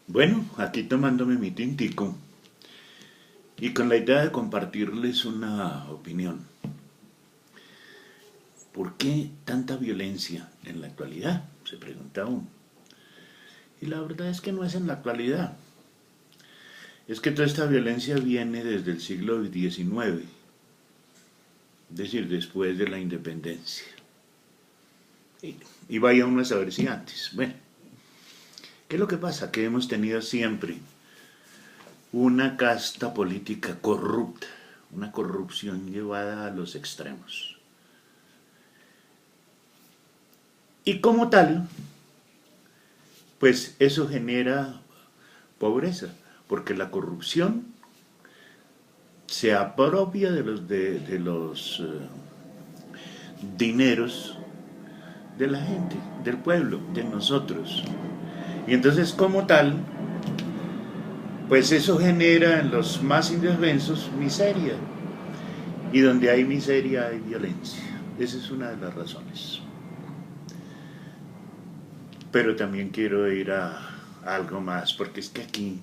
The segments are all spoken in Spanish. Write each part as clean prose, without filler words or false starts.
Bueno, aquí tomándome mi tintico y con la idea de compartirles una opinión. ¿Por qué tanta violencia en la actualidad? Se pregunta uno. Y la verdad es que no es en la actualidad. Es que toda esta violencia viene desde el siglo XIX, es decir, después de la independencia. Y vaya uno a saber si antes. Bueno, ¿qué es lo que pasa? Que hemos tenido siempre una casta política corrupta, una corrupción llevada a los extremos. Y como tal, pues eso genera pobreza, porque la corrupción se apropia de los dineros de la gente, del pueblo, de nosotros. Y entonces como tal, pues eso genera en los más indefensos miseria. Y donde hay miseria hay violencia. Esa es una de las razones. Pero también quiero ir a algo más, porque es que aquí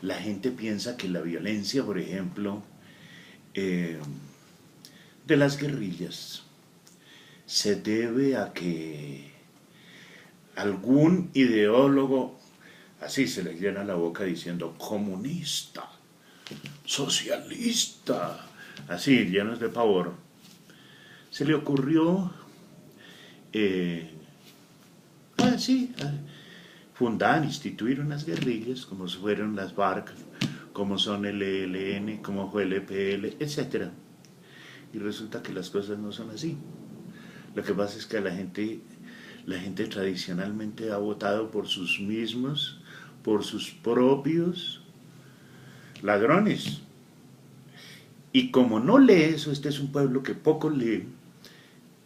la gente piensa que la violencia, por ejemplo, eh, de las guerrillas, se debe a que algún ideólogo así se le llena la boca diciendo comunista, socialista, así llenos de pavor, se le ocurrió eh, sí, fundar, instituir unas guerrillas como fueron las FARC, como son el ELN, como fue el EPL, etc. Y resulta que las cosas no son así. Lo que pasa es que la gente tradicionalmente ha votado por sus mismos, por sus propios ladrones. Y como no lee eso, este es un pueblo que poco lee,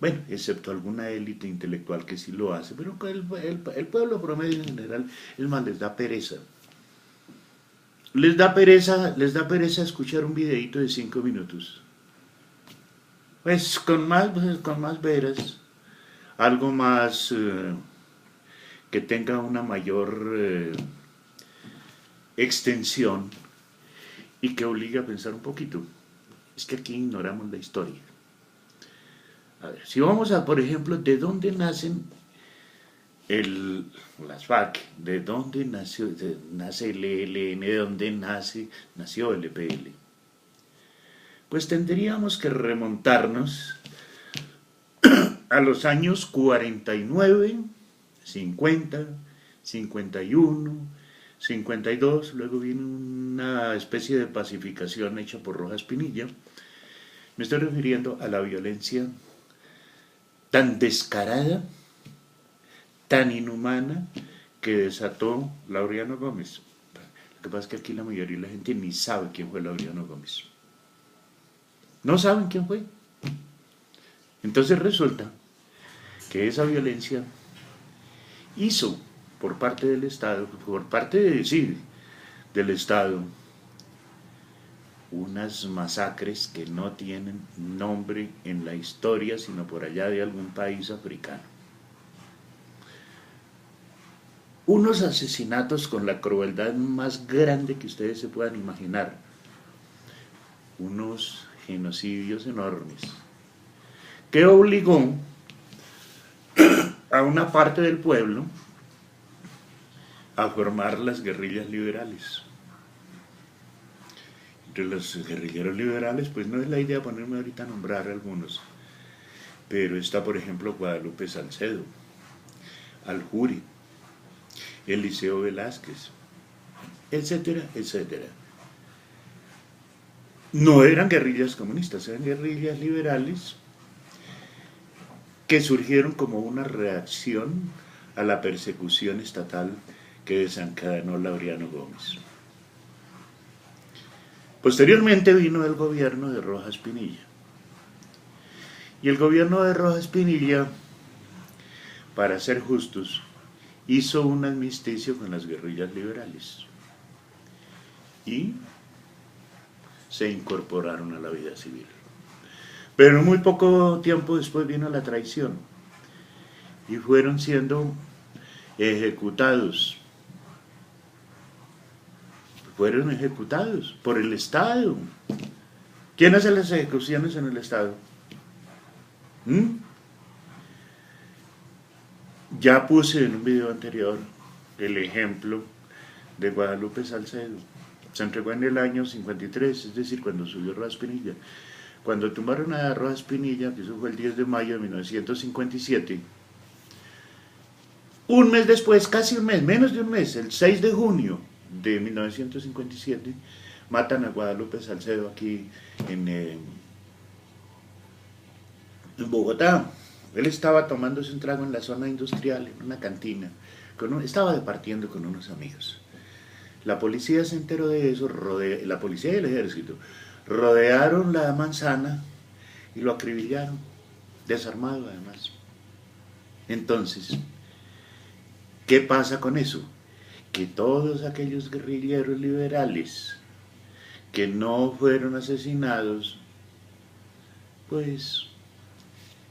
bueno, excepto alguna élite intelectual que sí lo hace, pero el pueblo promedio en general, es más, les da pereza. Les da pereza escuchar un videito de 5 minutos. Pues con más veras, algo más que tenga una mayor extensión y que obligue a pensar un poquito. Es que aquí ignoramos la historia. A ver, si vamos a, por ejemplo, de dónde nacen las FARC, de dónde nace el ELN, de dónde nació el EPL, pues tendríamos que remontarnos a los años 49, 50, 51, 52, luego viene una especie de pacificación hecha por Rojas Pinilla. Me estoy refiriendo a la violencia tan descarada, tan inhumana, que desató Laureano Gómez. Lo que pasa es que aquí la mayoría de la gente ni sabe quién fue Laureano Gómez. No saben quién fue. Entonces resulta que esa violencia hizo por parte del Estado, por parte del Estado, unas masacres que no tienen nombre en la historia, sino por allá de algún país africano. Unos asesinatos con la crueldad más grande que ustedes se puedan imaginar. Unos genocidios enormes. Que obligó a una parte del pueblo a formar las guerrillas liberales. Entre los guerrilleros liberales, pues no es la idea ponerme ahorita a nombrar algunos, pero está por ejemplo Guadalupe Salcedo, Aljuri, Eliseo Velázquez, etcétera, etcétera. No eran guerrillas comunistas, eran guerrillas liberales que surgieron como una reacción a la persecución estatal que desencadenó Laureano Gómez. Posteriormente vino el gobierno de Rojas Pinilla. Y el gobierno de Rojas Pinilla, para ser justos, hizo un armisticio con las guerrillas liberales. Y se incorporaron a la vida civil. Pero muy poco tiempo después vino la traición y fueron siendo ejecutados fueron ejecutados por el Estado. ¿Quién hace las ejecuciones en el Estado? ¿Mm? Ya puse en un video anterior el ejemplo de Guadalupe Salcedo. Se entregó en el año 53, es decir, cuando subió Rojas Pinilla. Cuando tumbaron a Rojas Pinilla, que eso fue el 10 de mayo de 1957, un mes después, casi un mes, menos de un mes, el 6 de junio de 1957, matan a Guadalupe Salcedo aquí en Bogotá. Él estaba tomándose un trago en la zona industrial, en una cantina, estaba departiendo con unos amigos. La policía se enteró de eso, la policía y el ejército rodearon la manzana y lo acribillaron, desarmado además. Entonces, ¿qué pasa con eso? Que todos aquellos guerrilleros liberales que no fueron asesinados, pues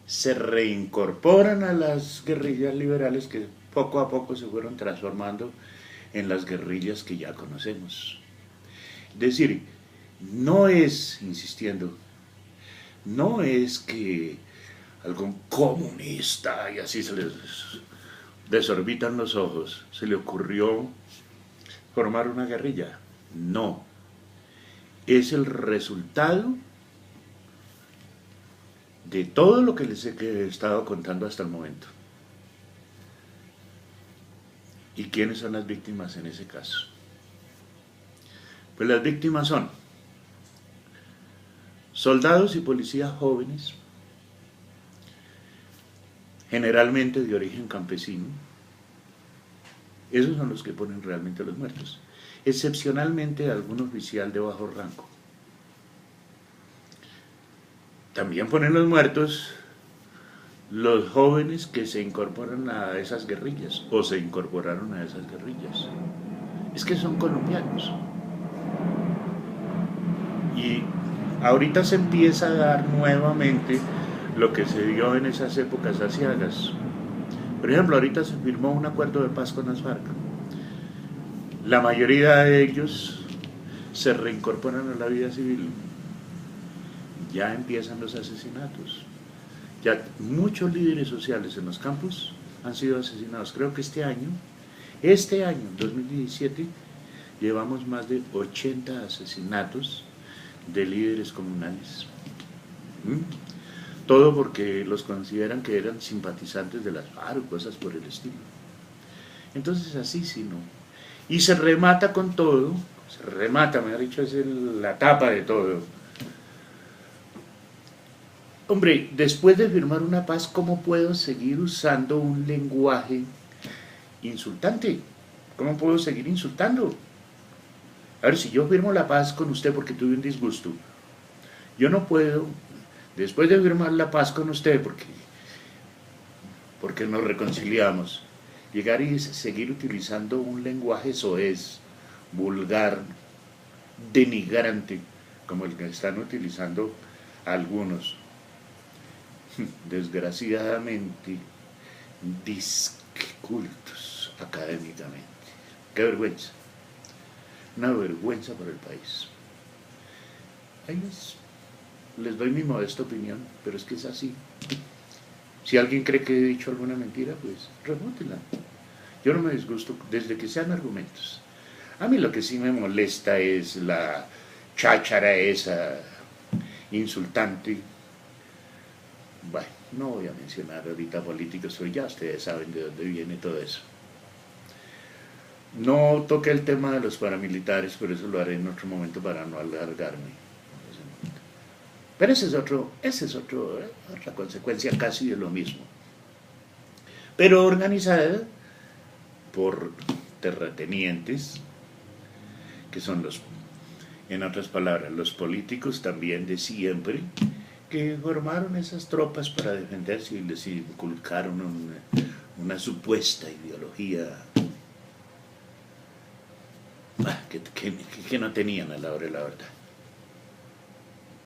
se reincorporan a las guerrillas liberales que poco a poco se fueron transformando en las guerrillas que ya conocemos. Es decir, no es, insistiendo, no es que algún comunista, y así se les desorbitan los ojos, se le ocurrió formar una guerrilla. No, es el resultado de todo lo que les he estado contando hasta el momento. ¿Y quiénes son las víctimas en ese caso? Pues las víctimas son soldados y policías jóvenes, generalmente de origen campesino. Esos son los que ponen realmente a los muertos. Excepcionalmente algún oficial de bajo rango. También ponen los muertos los jóvenes que se incorporan a esas guerrillas o se incorporaron a esas guerrillas. Es que son colombianos. Y ahorita se empieza a dar nuevamente lo que se dio en esas épocas aciagas. Por ejemplo, ahorita se firmó un acuerdo de paz con las FARC. La mayoría de ellos se reincorporan a la vida civil. Ya empiezan los asesinatos. Ya muchos líderes sociales en los campos han sido asesinados. Creo que este año, 2017, llevamos más de 80 asesinatos de líderes comunales. Todo porque los consideran que eran simpatizantes de las FARC o cosas por el estilo. Entonces así sí no. Y se remata con todo, mejor dicho, es la tapa de todo. Hombre, después de firmar una paz, ¿cómo puedo seguir usando un lenguaje insultante? ¿Cómo puedo seguir insultando? A ver, si yo firmo la paz con usted porque tuve un disgusto, yo no puedo, después de firmar la paz con usted porque nos reconciliamos, llegar y seguir utilizando un lenguaje soez, vulgar, denigrante, como el que están utilizando algunos, desgraciadamente discultos académicamente. ¡Qué vergüenza! Una vergüenza para el país. Ahí les doy mi modesta opinión, pero es que es así. Si alguien cree que he dicho alguna mentira, pues rebútela. Yo no me disgusto desde que sean argumentos. A mí lo que sí me molesta es la cháchara esa insultante. Bueno, no voy a mencionar ahorita políticos, pero ya ustedes saben de dónde viene todo eso. No toqué el tema de los paramilitares, pero eso lo haré en otro momento para no alargarme. Pero esa es otra consecuencia casi de lo mismo. Pero organizada por terratenientes, que son en otras palabras, los políticos también de siempre, que formaron esas tropas para defenderse y les inculcaron una supuesta ideología que no tenían a la hora de la verdad.